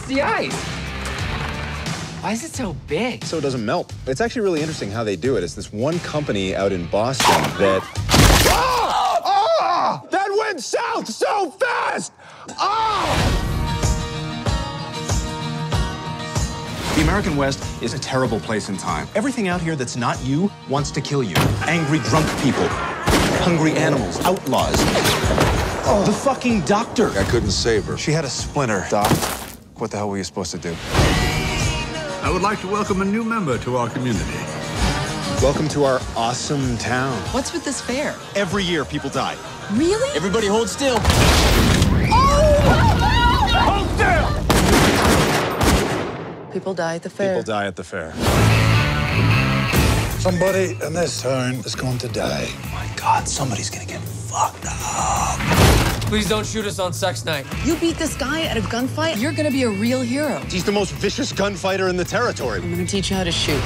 the ice? Why is it so big? So it doesn't melt. It's actually really interesting how they do it. It's this one company out in Boston that... Oh! Oh! That went south so fast! Oh! The American West is a terrible place in time. Everything out here that's not you wants to kill you. Angry drunk people, hungry animals, outlaws. Oh. The fucking doctor. I couldn't save her. She had a splinter. Doc, what the hell were you supposed to do? I would like to welcome a new member to our community. Welcome to our awesome town. What's with this fair? Every year, people die. Really? Everybody hold still. Hold still! People die at the fair. People die at the fair. Somebody in this town is going to die. Oh my God, somebody's gonna get fucked up. Please don't shoot us on sex night. You beat this guy at a gunfight, you're gonna be a real hero. He's the most vicious gunfighter in the territory. I'm gonna teach you how to shoot.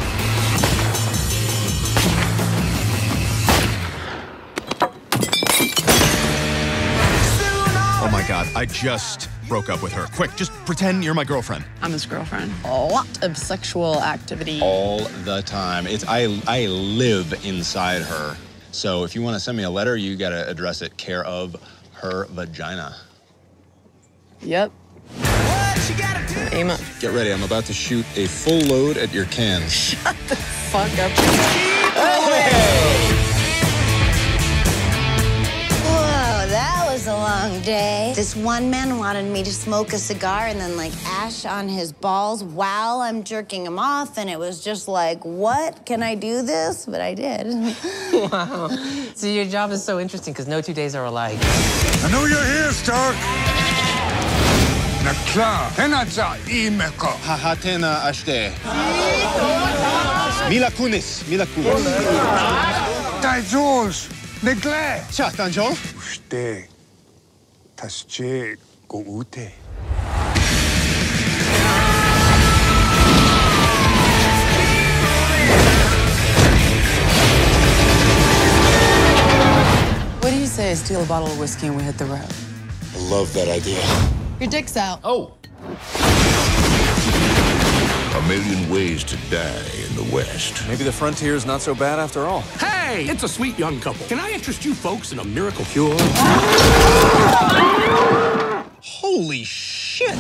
Oh my God, I just broke up with her. Quick, just pretend you're my girlfriend. I'm his girlfriend. A lot of sexual activity. All the time. I live inside her. So if you want to send me a letter, you got to address it care of her vagina. Yep. Aim up. Get ready. I'm about to shoot a full load at your can. Shut the fuck up. Hey! Whoa, that was a long day. This one man wanted me to smoke a cigar and then like ash on his balls while I'm jerking him off, and it was just like, what? Can I do this? But I did. Wow. So your job is so interesting because no 2 days are alike. I know you're here, Stark. Nakla, Henatza, Imeko. Hahatena ashte. Mila kunis. Mila kunis. Tajos, Negle. Chatanjol. Uste, Tasche, Goute. What do you say I steal a bottle of whiskey and we hit the road? I love that idea. Your dick's out. Oh. A million ways to die in the West. Maybe the frontier's not so bad after all. Hey, it's a sweet young couple. Can I interest you folks in a miracle cure? Holy shit!